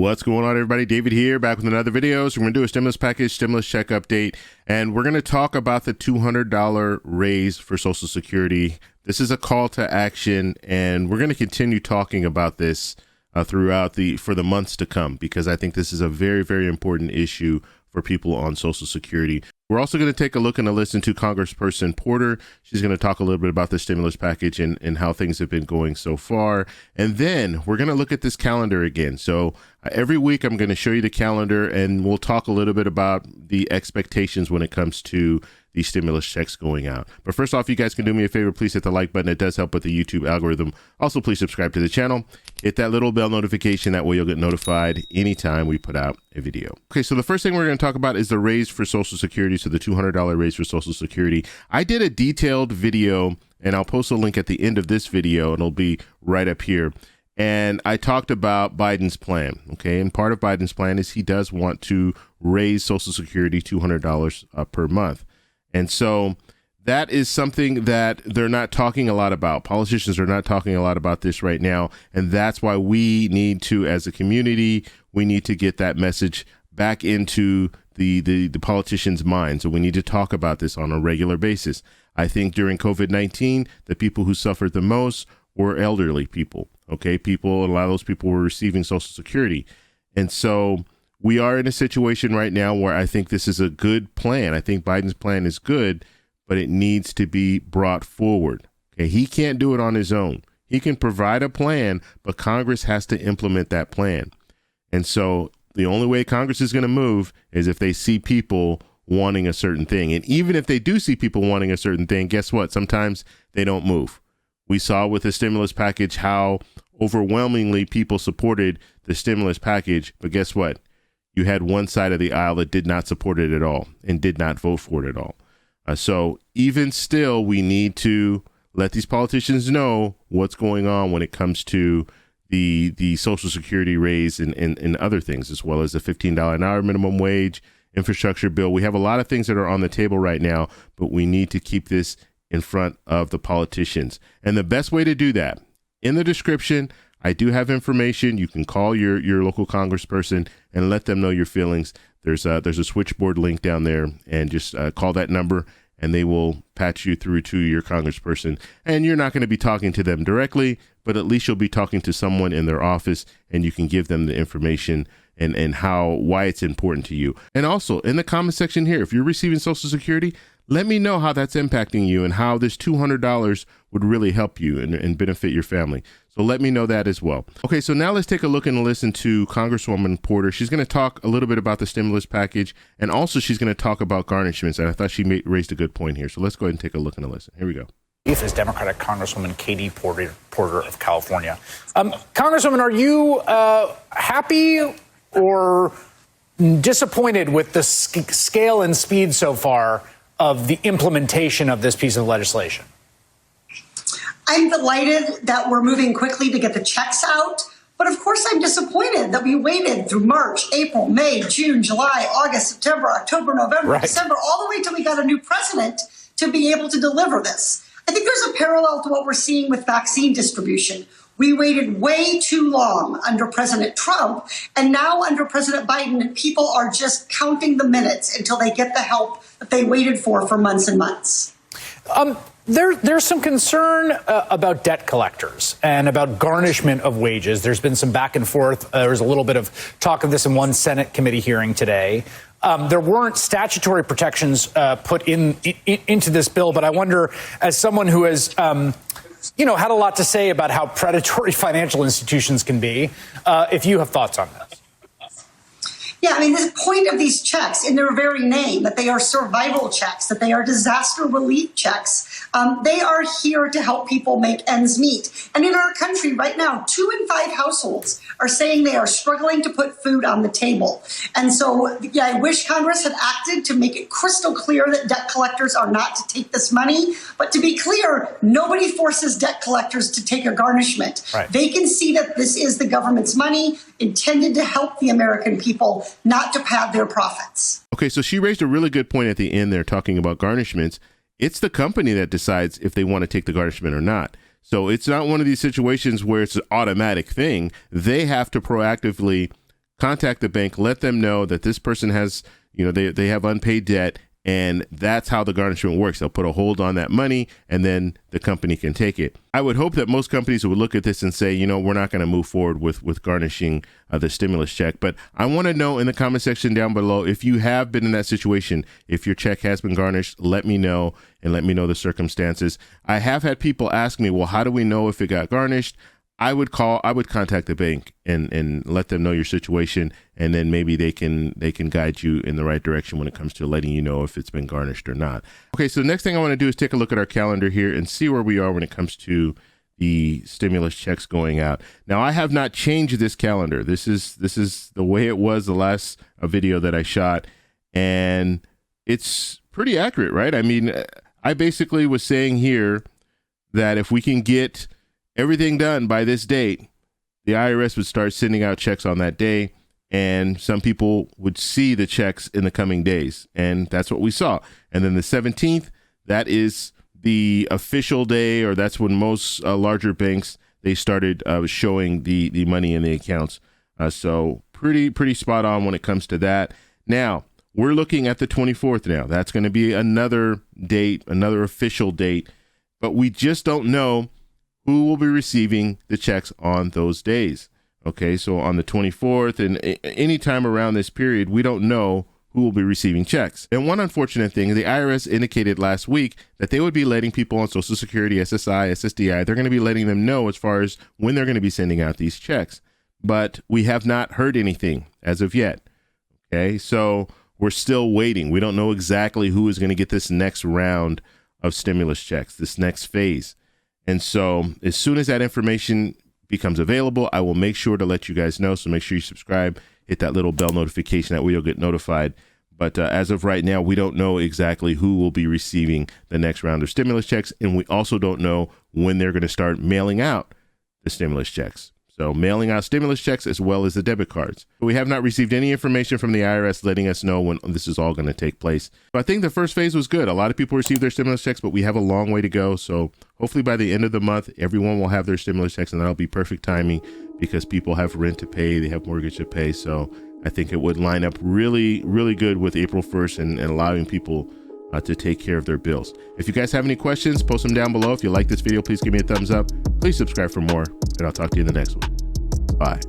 What's going on, everybody? David here, back with another video. So we're going to do a stimulus package, stimulus check update, and we're going to talk about the $200 raise for Social Security. This is a call to action, and we're going to continue talking about this throughout for the months to come, because I think this is a very, very important issue for people on Social Security. We're also going to take a look and listen to Congressperson Porter. She's going to talk a little bit about the stimulus package and how things have been going so far. And then we're going to look at this calendar again. So every week I'm going to show you the calendar, and we'll talk a little bit about the expectations when it comes to these stimulus checks going out. But first off, you guys can do me a favor. Please hit the like button. It does help with the YouTube algorithm. Also, please subscribe to the channel. Hit that little bell notification. That way you'll get notified anytime we put out a video. Okay, so the first thing we're going to talk about is the raise for Social Security. So the $200 raise for Social Security. I did a detailed video, and I'll post a link at the end of this video, and it'll be right up here. And I talked about Biden's plan, okay? And part of Biden's plan is he does want to raise Social Security $200 per month. And so that is something that they're not talking a lot about. Politicians are not talking a lot about this right now. And that's why we need to, as a community, we need to get that message back into the politicians' minds. So we need to talk about this on a regular basis. I think during COVID-19, the people who suffered the most were elderly people, okay? A lot of those people were receiving Social Security. And so we are in a situation right now where I think this is a good plan. I think Biden's plan is good, but it needs to be brought forward. Okay, he can't do it on his own. He can provide a plan, but Congress has to implement that plan. And so the only way Congress is going to move is if they see people wanting a certain thing. And even if they do see people wanting a certain thing, guess what? Sometimes they don't move. We saw with the stimulus package how overwhelmingly people supported the stimulus package, but guess what? You had one side of the aisle that did not support it at all and did not vote for it at all. So even still, we need to let these politicians know what's going on when it comes to the Social Security raise and other things, as well as the $15 an hour minimum wage, infrastructure bill. We have a lot of things that are on the table right now, but we need to keep this in front of the politicians. And the best way to do that, in the description, I do have information. You can call your local congressperson and let them know your feelings. There's a switchboard link down there, and just call that number, and they will patch you through to your congressperson. And you're not going to be talking to them directly, but at least you'll be talking to someone in their office, and you can give them the information and why it's important to you. And also in the comment section here, if you're receiving Social Security, let me know how that's impacting you and how this $200 would really help you and benefit your family. So let me know that as well. Okay, so now let's take a look and listen to Congresswoman Porter. She's going to talk a little bit about the stimulus package, and also she's going to talk about garnishments. And I thought she raised a good point here. So let's go ahead and take a look and a listen. Here we go. Is Democratic Congresswoman Katie Porter of California. Congresswoman, are you happy or disappointed with the scale and speed so far of the implementation of this piece of legislation? I'm delighted that we're moving quickly to get the checks out. But of course, I'm disappointed that we waited through March, April, May, June, July, August, September, October, November, December, all the way till we got a new president to be able to deliver this. I think there's a parallel to what we're seeing with vaccine distribution. We waited way too long under President Trump, and now under President Biden, people are just counting the minutes until they get the help that they waited for months and months. There's some concern about debt collectors and about garnishment of wages. There's been some back and forth. There was a little bit of talk of this in one Senate committee hearing today. There weren't statutory protections put into this bill, but I wonder, as someone who has had a lot to say about how predatory financial institutions can be, if you have thoughts on this. Yeah, I mean, the point of these checks in their very name, that they are survival checks, that they are disaster relief checks, they are here to help people make ends meet. And in our country right now, 2 in 5 households are saying they are struggling to put food on the table. And so, yeah, I wish Congress had acted to make it crystal clear that debt collectors are not to take this money. But to be clear, nobody forces debt collectors to take a garnishment. Right. They can see that this is the government's money intended to help the American people, not to pad their profits. Okay, so she raised a really good point at the end there talking about garnishments. It's the company that decides if they want to take the garnishment or not. So it's not one of these situations where it's an automatic thing. They have to proactively contact the bank, let them know that this person has, they have unpaid debt, and that's how the garnishment works. They'll put a hold on that money, and then the company can take it. I would hope that most companies would look at this and say, we're not going to move forward with garnishing the stimulus check. But I want to know in the comment section down below, if you have been in that situation, if your check has been garnished, let me know, and let me know the circumstances. I have had people ask me, well, how do we know if it got garnished? I would contact the bank and let them know your situation, and then maybe they can guide you in the right direction when it comes to letting you know if it's been garnished or not. Okay, so the next thing I want to do is take a look at our calendar here and see where we are when it comes to the stimulus checks going out. Now, I have not changed this calendar. This is the way it was the last video that I shot, and it's pretty accurate, right? I mean, I basically was saying here that if we can get everything done by this date, the IRS would start sending out checks on that day, and some people would see the checks in the coming days. And that's what we saw. And then the 17th, that is the official day, or that's when most larger banks, they started showing the money in the accounts. So pretty spot on when it comes to that. Now, we're looking at the 24th now. That's going to be another date, another official date, but we just don't know who will be receiving the checks on those days. Okay, so on the 24th and any time around this period, we don't know who will be receiving checks. And one unfortunate thing, the IRS indicated last week that they would be letting people on Social Security, SSI, SSDI, they're going to be letting them know as far as when they're going to be sending out these checks. But we have not heard anything as of yet. Okay, so we're still waiting. We don't know exactly who is going to get this next round of stimulus checks, this next phase. And so as soon as that information becomes available, I will make sure to let you guys know. So make sure you subscribe, hit that little bell notification, that way you'll get notified. But as of right now, we don't know exactly who will be receiving the next round of stimulus checks. And we also don't know when they're going to start mailing out the stimulus checks. So mailing out stimulus checks as well as the debit cards. But we have not received any information from the IRS letting us know when this is all going to take place. But I think the first phase was good. A lot of people received their stimulus checks, but we have a long way to go. So hopefully by the end of the month, everyone will have their stimulus checks, and that'll be perfect timing because people have rent to pay, they have mortgage to pay. So I think it would line up really, really good with April 1st and allowing people to take care of their bills. If you guys have any questions, post them down below. If you like this video, please give me a thumbs up. Please subscribe for more, and I'll talk to you in the next one. Bye.